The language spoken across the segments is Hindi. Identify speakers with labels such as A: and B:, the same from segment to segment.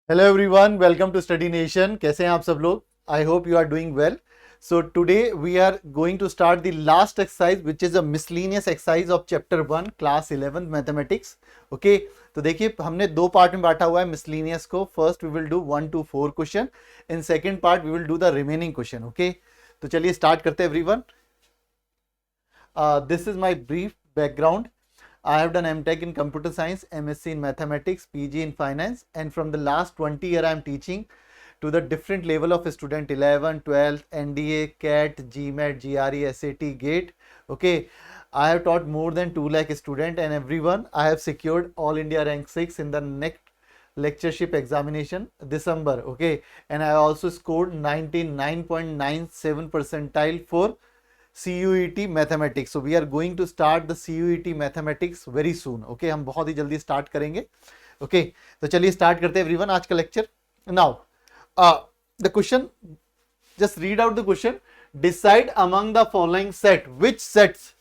A: Hello everyone, welcome to study nation. कैसे हैं आप सब लोग? I hope you are doing well. So today we are going to start the last exercise which is a miscellaneous exercise of chapter 1 class 11 mathematics. Okay, तो देखिए हमने दो पार्ट में बांटा हुआ है मिसलिनियस को। First we will do 1 to 4 question, in second part we will do the remaining question. Okay, तो चलिए स्टार्ट करते हैं everyone. This is my brief background. I have done MTech in computer science, MSc in mathematics, PG in finance, and from the last 20 years I am teaching to the different level of student 11, 12, NDA, CAT, GMAT, GRE, SAT, GATE. Okay, I have taught more than 2 lakh student and everyone. I have secured All India rank 6 in the next lectureship examination December. Okay, and I also scored 99.97 percentile for CUET mathematics. So we are going to start the CUET mathematics very soon. Okay, हम बहुत ही जल्दी स्टार्ट करेंगे। ओके, तो चलिए स्टार्ट करते हैं एवरीवन आज का lecture. Now the question, just read out the question. Decide among the following set which sets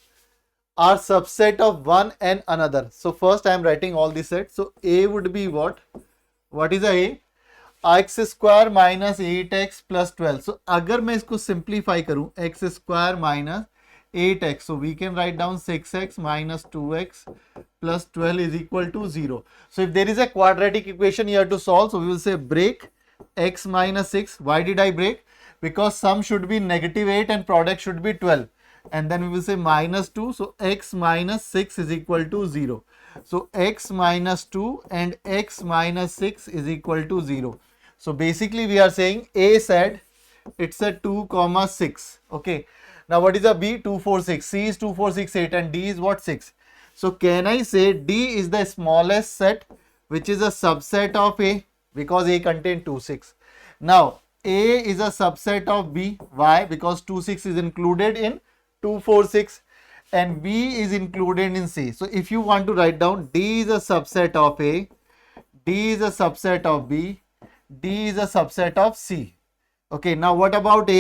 A: are subset of one and another. So first I am writing all the sets. So A would be what is a x square minus 8x plus 12। सो अगर मैं इसको सिंप्लीफाई करूं x square minus 8x, so we can write down 6x minus 2x plus 12 is equal to 0. So if there is a quadratic equation here to solve, so we will say break x minus 6. Why did I break? Because sum should be negative 8 and product should be 12. And then we will say minus 2. So x minus 6 is equal to 0. So x minus 2 and x minus 6 is equal to 0. So basically we are saying A said it's a 2 comma 6. Okay, now what is a B? 2 4 6. C is 2 4 6 8 and D is what? 6. So can I say D is the smallest set which is a subset of A, because A contains 2 6. Now A is a subset of B. Why? Because 2 6 is included in 2 4 6 and B is included in C. So if you want to write down, D is a subset of A, D is a subset of B, D is a subset of C. Okay, now what about A?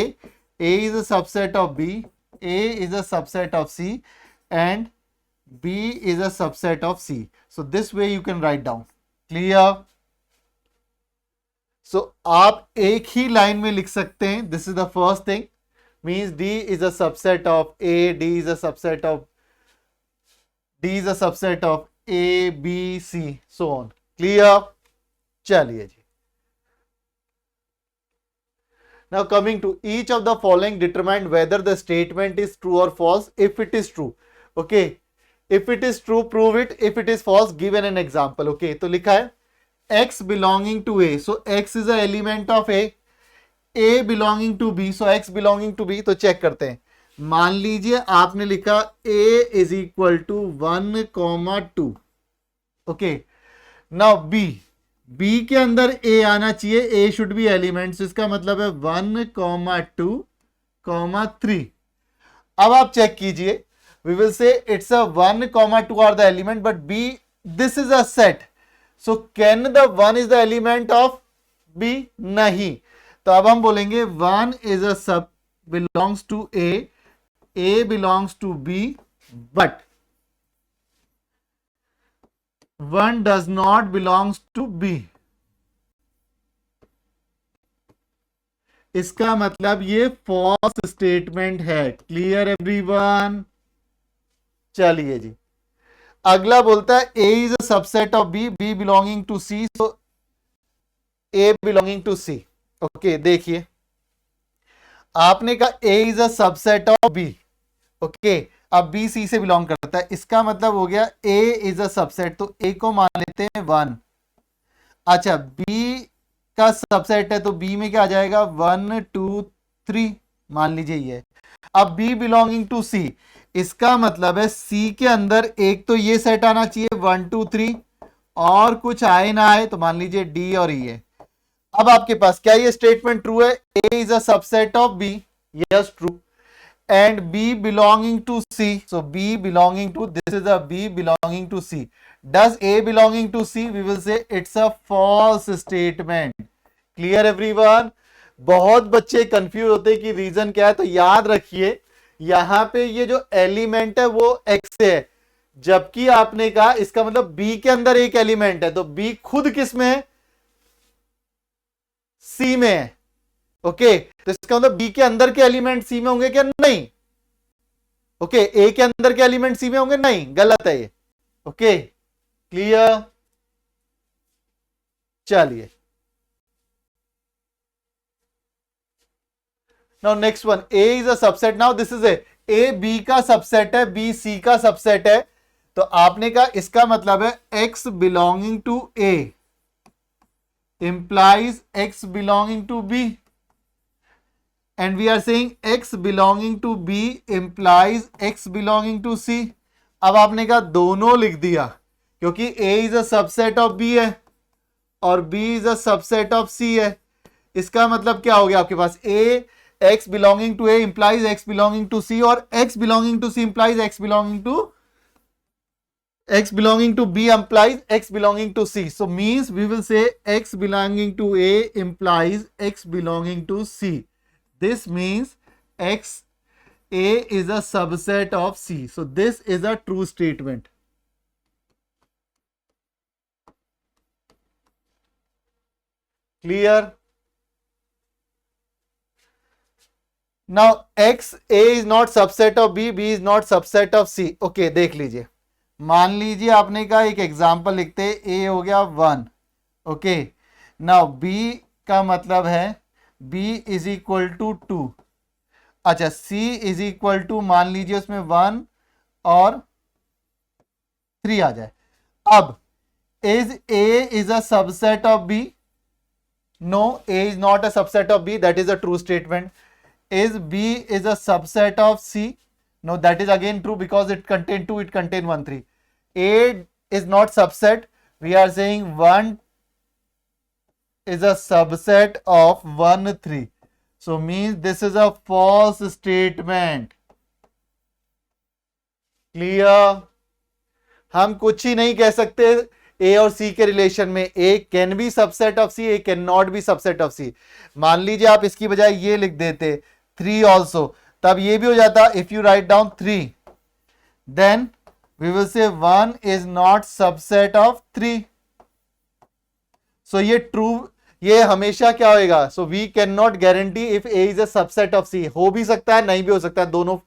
A: A is a subset of B, A is a subset of C, and B is a subset of C. So this way you can write down. Clear? So आप एक ही लाइन में लिख सकते हैं. This is the first thing. Means D is a subset of A, D is a subset of A, B, C, so on. Clear? चलिए जी. Now coming to each of the following, determine whether the statement is true or false. If it is true, okay, if it is true, prove it. If it is false, give an example. Okay, तो लिखा है x belonging to A, so x is a element of A, A belonging to B, so x belonging to B. तो चेक करते हैं. मान लीजिए आपने लिखा A is equal to 1,2. okay, now B के अंदर A आना चाहिए. A शुड बी एलिमेंट्स, इसका मतलब है 1, 2, 3. अब आप चेक कीजिए. We will say it's a 1, 2 are the element, but B this is a set. So can the 1 is the element of B? नहीं. तो अब हम बोलेंगे 1 is a sub belongs to A belongs to B, but 1 does not belongs to B. इसका मतलब ये फॉल्स स्टेटमेंट है. Clear everyone? चलिए जी, अगला बोलता है A is a subset of B, B belonging to C, so A belonging to C. Okay, देखिए आपने कहा A is a subset of B. Okay, अब B C से बिलोंग करता है, इसका मतलब हो गया A is a subset, तो A को मान लेते हैं 1. अच्छा, B का सबसेट है तो B में क्या आ जाएगा? 1 2 3 मान लीजिए ये. अब B बिलोंगिंग टू C, इसका मतलब है C के अंदर एक तो ये सेट आना चाहिए 1 2 3, और कुछ आए ना आए तो मान लीजिए D और E है. अब आपके पास क्या ये स्टेटमेंट ट्रू है? A is a subset of B. Yes, true. And B belonging to C, so B belonging to, this is a B belonging to C. Does A belonging to C? We will say it's a false statement. Clear everyone? बहुत बच्चे कंफ्यूज होते हैं कि रीजन क्या है. तो याद रखिए यहां पे ये जो एलिमेंट है वो X से है, जबकि आपने कहा इसका मतलब B के अंदर एक एलिमेंट है, तो B खुद किस में है? सी में है। ओके, तो इसका मतलब बी के अंदर के एलिमेंट सी में होंगे क्या? नहीं। ओके, ए के अंदर के एलिमेंट सी में होंगे? नहीं, गलत है ये। Okay, clear? चलिए, now next one, a is a subset. Now this is a b का सबसेट है, बी सी का सबसेट है। तो आपने कहा इसका मतलब है x belonging to a implies x belonging to b, and we are saying x belonging to b implies x belonging to c. अब आपने कहा दोनों लिख दिया क्योंकि a is a subset of b है और b is a subset of c है। इसका मतलब क्या हो गया आपके पास? a x belonging to a implies x belonging to c और x belonging to c implies x belonging to b implies x belonging to c. So means we will say x belonging to a implies x belonging to c. This means x a is a subset of c. So this is a true statement. Clear? Now x a is not subset of b, b is not subset of c. Okay, देख लीजिए, मान लीजिए आपने कहा एक एग्जाम्पल लिखते, ए हो गया 1। ओके, नाउ बी का मतलब है b इज इक्वल टू 2। अच्छा, c इज इक्वल टू मान लीजिए उसमें 1 और 3 आ जाए। अब is a is a subset of b? No, a is not a subset of b, that is a true statement. Is b is a subset of c? No, that is again true because it contain 2, it contain 1, 3. A is not subset. We are saying 1 is a subset of 1, 3. So means this is a false statement. Clear? हम कुछ ही नहीं कह सकते A और C के रिलेशन में। A can be subset of C, A can not be subset of C. मान लीजिए आप इसकी बजाय ये लिख देते 3 also, तब ये भी हो जाता। If you write down 3 then we will say 1 is not subset of 3। So ये ट्रू, ये हमेशा क्या होएगा? So we can not guarantee if a is a subset of c. हो भी सकता है, नहीं भी हो सकता है, दोनों।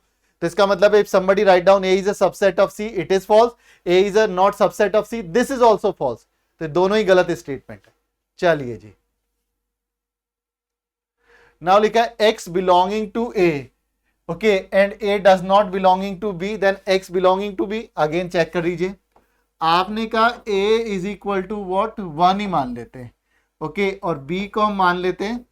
A: तो इसका मतलब if somebody write down a is a subset of c, it is false. A is a not subset of c, this is also false. तो दोनों ही गलत स्टेटमेंट है। चलिए जी, नाउ लिखा है x belonging to a, okay, and a does not belonging to b, then x belonging to b। Again check कर लीजिए, आपने कहा a is equal to what? 1 ही मान लेते हैं। ओके, और b को हम मान लेते हैं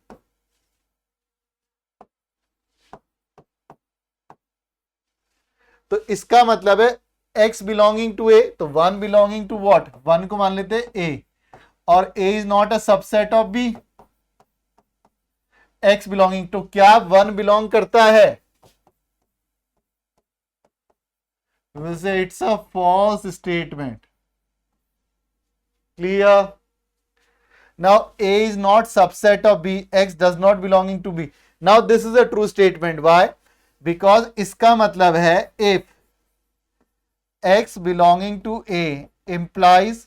A: तो इसका मतलब है x बिलोंगिंग टू a, तो 1 बिलोंगिंग टू वॉट? 1 को मान लेते हैं a, और a is not a subset of b। x belonging to, क्या 1 बिलोंग करता है? We will say it's a false statement. Clear? Now a is not subset of b, x does not belonging to b. Now this is a true statement. Why? Because इसका मतलब है if x belonging to a implies,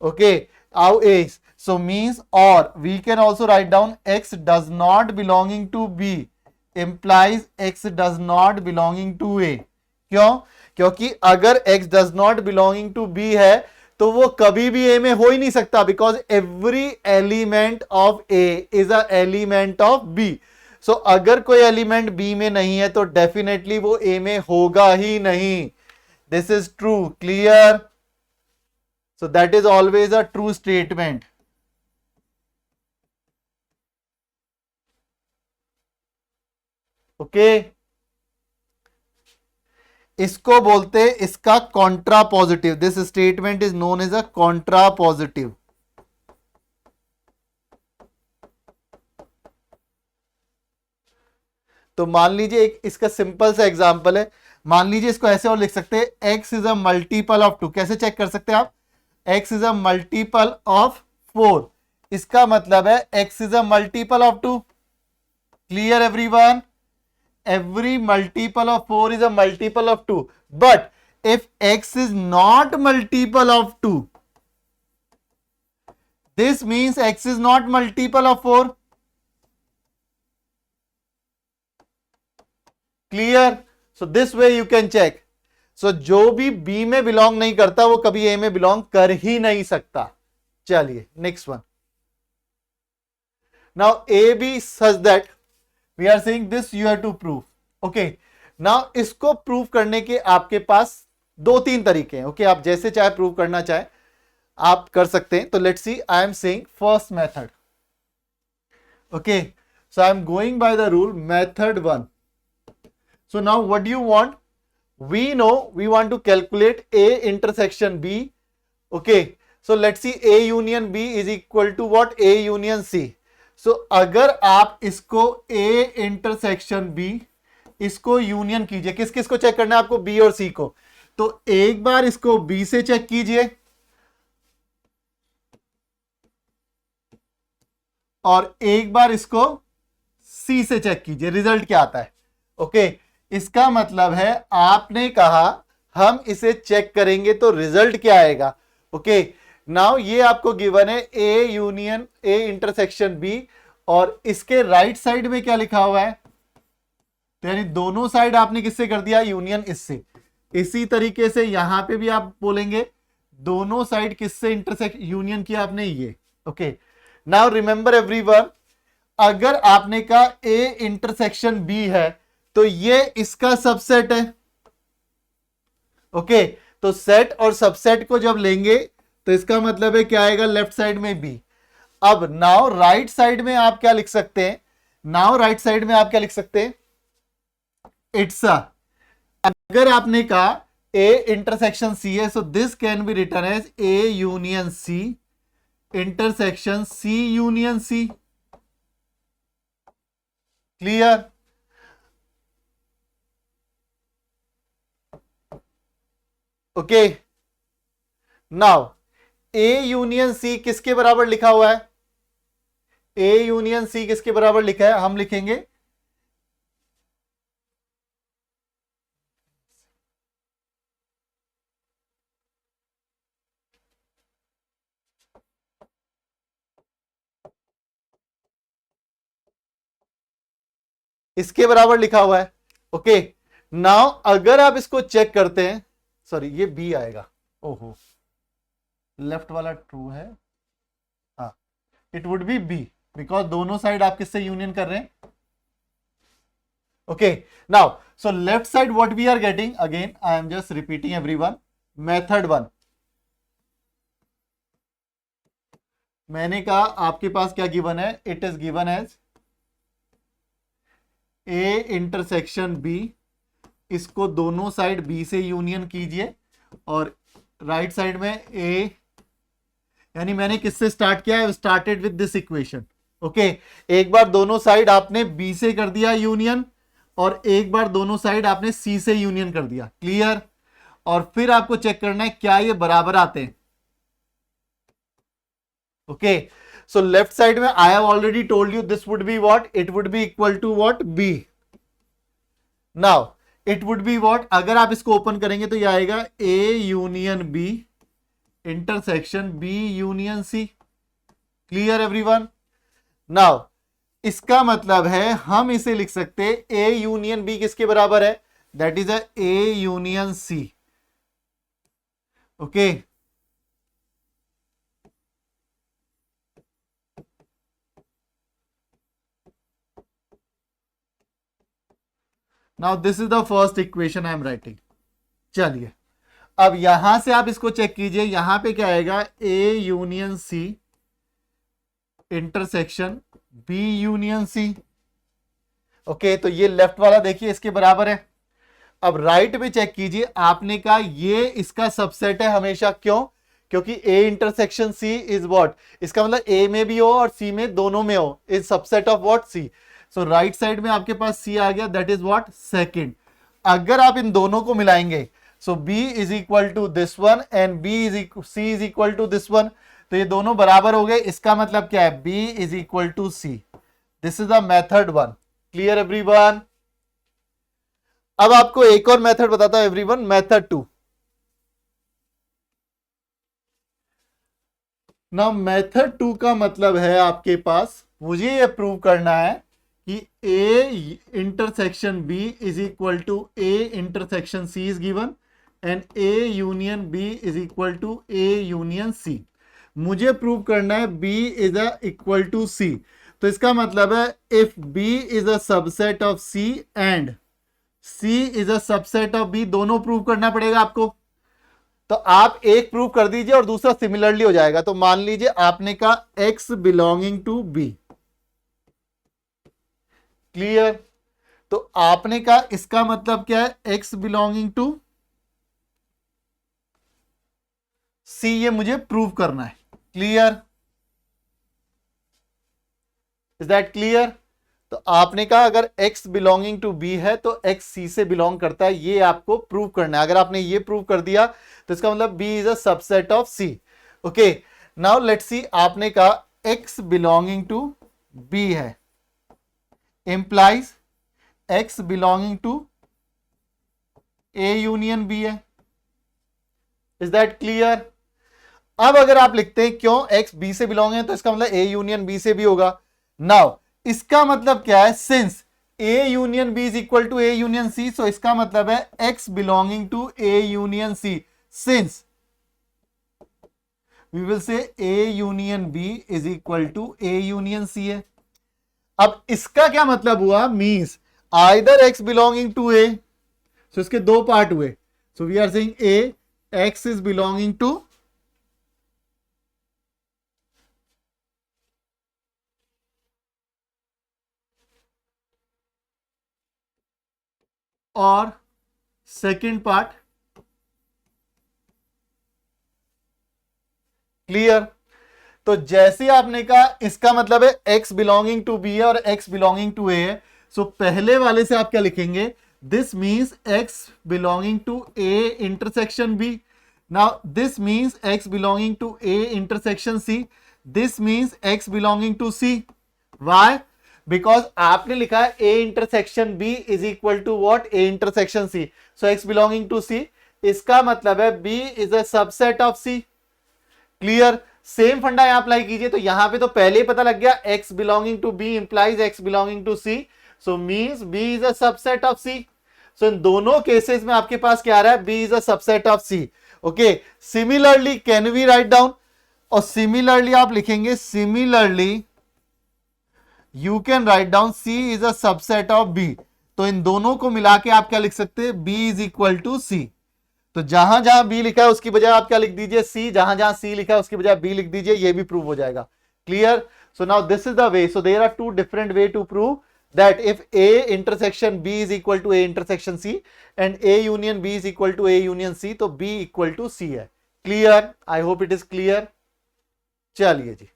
A: okay, how a is, so means, or we can also write down x does not belonging to b implies x does not belonging to a। क्यों? क्योंकि अगर x does not belonging to b है तो वो कभी भी a में हो ही नहीं सकता, because every element of a is a element of b। सो अगर कोई एलिमेंट b में नहीं है तो डेफिनेटली वो a में होगा ही नहीं। This is true. Clear? So that is always a true statement. Okay, इसको बोलते हैं इसका contrapositive. This statement is known as a contrapositive. तो मान लीजिए एक इसका सिंपल सा एग्जांपल है। मान लीजिए इसको ऐसे और लिख सकते हैं, x is a multiple of 2। कैसे चेक कर सकते हैं आप? x is a multiple of 4। इसका मतलब है x is a multiple of 2। Clear everyone? every multiple of 4 is a multiple of 2, but if x is not multiple of 2, This means x is not multiple of 4. Clear? So this way you can check. So जो भी B में बिलोंग नहीं करता वो कभी A में बिलोंग कर ही नहीं सकता. चलिए next one. Now A, B such that we are saying this you have to prove. Okay. Now इसको प्रूव करने के आपके पास 2-3 तरीके हैं. ओके, आप जैसे चाहे प्रूव करना चाहे आप कर सकते हैं. तो let's see, I am saying first method. Okay, so I am going by the rule method 1. So now what do you want? We know we want to calculate A intersection B. Okay, so let's see A union B is equal to what? A union C. So अगर आप इसको A इंटरसेक्शन B इसको यूनियन कीजिए, किस किस को चेक करना है आपको? B और C को. तो एक बार इसको B से चेक कीजिए और एक बार इसको C से चेक कीजिए, रिजल्ट क्या आता है. ओके, इसका मतलब है आपने कहा हम इसे चेक करेंगे तो रिजल्ट क्या आएगा. ओके, नाउ ये आपको गिवन है A union A intersection B और इसके राइट साइड में क्या लिखा हुआ है? तो यानी दोनों साइड आपने किससे कर दिया? यूनियन इससे. इसी तरीके से यहां पे भी आप बोलेंगे दोनों साइड किससे इंटरसेक्ट यूनियन किया आपने? ये. ओके, नाउ रिमेंबर एवरीवन, अगर आपने कहा A इंटरसेक्शन B है तो ये इसका सबसेट है. ओके, तो सेट और सबसेट को जब लेंगे तो इसका मतलब है क्या आएगा? लेफ्ट साइड में B. अब नाउ राइट साइड में आप क्या लिख सकते हैं? नाउ राइट साइड में आप क्या लिख सकते हैं? इट्स अ, अगर आपने कहा A इंटरसेक्शन C है, so this can be written as A union C intersection C union C. Clear? Okay, now A union C किसके बराबर लिखा हुआ है? A यूनियन C किसके बराबर लिखा है? हम लिखेंगे इसके बराबर लिखा हुआ है. ओके, नाउ अगर आप इसको चेक करते हैं, सॉरी ये B आएगा. ओहो, लेफ्ट वाला ट्रू है. हाँ, it would be B because दोनों साइड आप किससे यूनियन कर रहे हैं? Okay, now so left side what we are getting, again I am just repeating everyone, method 1. मैंने कहा आपके पास क्या गिवन है? It is given as A intersection B. इसको दोनों साइड B से यूनियन कीजिए और राइट साइड में A, यानी मैंने किससे स्टार्ट किया है? Started with this equation. Okay, एक बार दोनों साइड आपने B से कर दिया यूनियन और एक बार दोनों साइड आपने C से यूनियन कर दिया. क्लियर? और फिर आपको चेक करना है क्या ये बराबर आते हैं. ओके, so left side में I have already told you this would be what? It would be equal to what? B. Now it would be what? अगर आप इसको ओपन करेंगे तो ये आएगा A union B intersection B union C. Clear everyone? Now इसका मतलब है हम इसे लिख सकते हैं A यूनियन B किसके बराबर है? That is a A union C. Okay, now this is the first equation I am writing. चलिए अब यहां से आप इसको चेक कीजिए, यहां पे क्या आएगा? A union C intersection B union C. Okay, तो ये लेफ्ट वाला देखिए इसके बराबर है. अब राइट में चेक कीजिए, आपने कहा ये इसका सबसेट है हमेशा. क्यों? क्योंकि A intersection C is what? इसका मतलब A में भी हो और C में, दोनों में हो. Is subset of what? C. So right side में आपके पास C आ गया, दैट इज व्हाट? सेकंड. अगर आप इन दोनों को मिलाएंगे, so B is equal to this one and C is equal to this one, तो ये दोनों बराबर हो गए. इसका मतलब क्या है? B is equal to C. This is the method 1. Clear everyone? अब आपको एक और मेथड बताता हूं एवरीवन, मेथड 2. ना मेथड 2 का मतलब है आपके पास मुझे ये प्रूव करना है कि A intersection B is equal to A intersection C is given and A union B is equal to A union C। मुझे प्रूव करना है B is a equal to C। तो इसका मतलब है if B is a subset of C and C is a subset of B, दोनों प्रूव करना पड़ेगा आपको। तो आप एक प्रूव कर दीजिए और दूसरा सिमिलरली हो जाएगा। तो मान लीजिए आपने कहा X belonging to B, clear. तो आपने कहा इसका मतलब क्या है, X बिलोंगिंग टू C, ये मुझे प्रूव करना है, क्लियर। Is that clear? तो आपने कहा अगर X बिलोंगिंग टू B है तो X C से बिलोंग करता है, ये आपको प्रूव करना है। अगर आपने ये प्रूव कर दिया तो इसका मतलब B is a subset of C। Okay, now let's see, आपने कहा X बिलोंगिंग टू B है, implies X belonging to A union B है। Is that clear? अब अगर आप लिखते हैं क्यों X B से बिलोंग है तो इसका मतलब A यूनियन B से भी होगा। नाउ इसका मतलब क्या है, since A union B is equal to A union C, so इसका मतलब है X belonging to A union C, since we will say A union B is equal to A union C है। अब इसका क्या मतलब हुआ, means either X belonging to A, so इसके दो पार्ट हुए। So we are saying A X is belonging to, और सेकेंड पार्ट, क्लियर। तो जैसे आपने कहा इसका मतलब है X बिलोंगिंग टू B है और X बिलोंगिंग टू A है, सो पहले वाले से आप क्या लिखेंगे, this means X belonging to A intersection B। Now this means X belonging to A intersection C, this means X belonging to C। Why? Because आपने लिखा है A intersection B is equal to what, A intersection C, so X belonging to C, इसका मतलब है B is a subset of C, clear. Same funda यहां अप्लाई कीजिए, तो यहां पे तो पहले ही पता लग गया X belonging to B implies X belonging to C, so means B is a subset of C। So इन दोनों केसेस में आपके पास क्या आ रहा है, B is a subset of C। Okay, similarly can we write down, और सिमिलरली आप लिखेंगे, similarly you can write down C is a subset of B। तो इन दोनों को मिला के आप क्या लिख सकते हैं, B is equal to C। तो जहां जहां बी लिखा है उसकी बजाय आप क्या लिख दीजिए, सी, जहां जहां सी लिखा है उसकी बजाय बी लिख दीजिए, ये भी प्रूव हो जाएगा, clear. So now this is the way, so there are two different way to prove that if A intersection B is equal to A intersection C and A union B is equal to A union C, तो B इक्वल टू C है, clear. I hope it is clear. चलिए जी,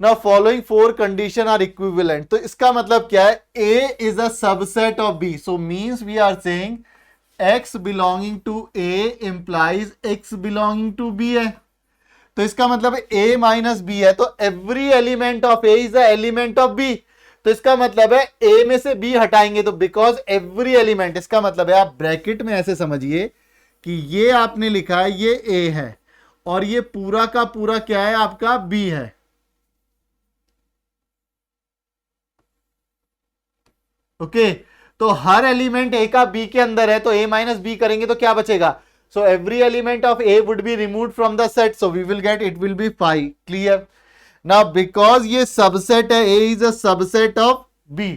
A: now following four condition are equivalent. तो इसका मतलब क्या है, A is a subset of B, so means we are saying X belonging to A implies X belonging to B है। तो इसका मतलब A माइनस B है, तो every element of A is a element of B। तो इसका मतलब है A में से B हटाएंगे तो बिकॉज एवरी एलिमेंट, इसका मतलब है आप ब्रैकेट में ऐसे समझिए कि ये आपने लिखा है ये A है और ये पूरा का पूरा क्या है आपका B है। ओके, तो हर एलिमेंट ए का बी के अंदर है, तो ए माइनस बी करेंगे तो क्या बचेगा, so every element of A would be remove from the set, so we will get it will be 5, clear. Now because ये सबसेट है, A is a subset of B,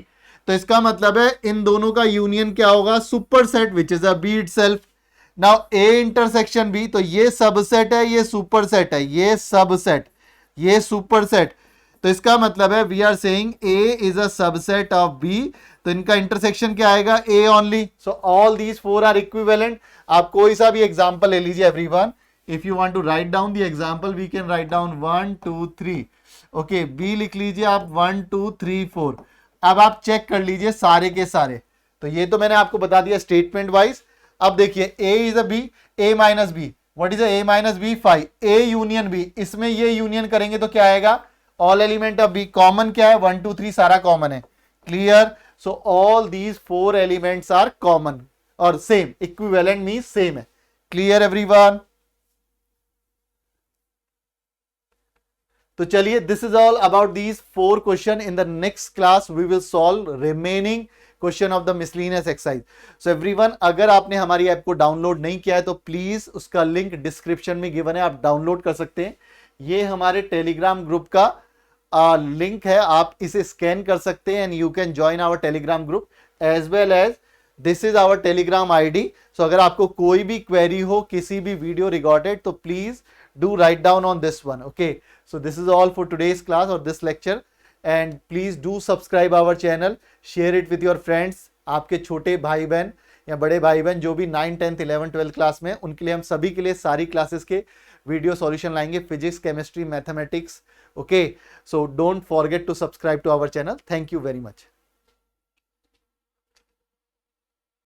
A: तो इसका मतलब है इन दोनों का यूनियन क्या होगा, superset which is a b itself. Now a intersection b, तो ये सबसेट है, ये सुपर सेट है, ये सबसेट, ये सुपर सेट, तो इसका मतलब है we are saying A is a subset of B, तो इनका इंटरसेक्शन क्या आएगा, A only. So all these four are equivalent. आप कोई सा भी एग्जांपल ले लीजिए everyone, if you want to write down the example we can write down 1 2 3। Okay, B लिख लीजिए आप 1 2 3 4। अब आप चेक कर लीजिए सारे के सारे, तो ये तो मैंने आपको बता दिया स्टेटमेंट वाइज। अब देखिए A is a B, A minus B, what is A minus B, 5, A union B, इसमें ये यूनियन करेंगे तो क्या आएगा, all element of B, common क्या है 1 2 3 सारा कॉमन है, clear. So all these four elements are common और सेम, इक्विवेलेंट मींस सेम है, क्लियर एवरीवन। तो चलिए, this is all about these 4 question. In the next class we will solve remaining question of the miscellaneous exercise. So everyone, अगर आपने हमारी ऐप को डाउनलोड नहीं किया है तो प्लीज उसका लिंक डिस्क्रिप्शन में गिवन है, आप डाउनलोड कर सकते हैं. ये हमारे टेलीग्राम ग्रुप का लिंक है, आप इसे स्कैन कर सकते हैं and you can join our Telegram group as well as this is our Telegram ID. So अगर आपको कोई भी क्वेरी हो किसी भी वीडियो रिकॉर्डेड तो please do write down on this one. Okay, so this is all for today's class or this lecture, and please do subscribe our channel, share it with your friends. आपके छोटे भाई बहन या बड़े भाई बहन जो भी 9, 10th, 11, 12 क्लास में, उनके लिए हम सभी के लिए सारी क्लासेस के वीडियो सॉल्यूशन लाएंगे, physics, chemistry, mathematics. Okay, so don't forget to subscribe to our channel. Thank you very much.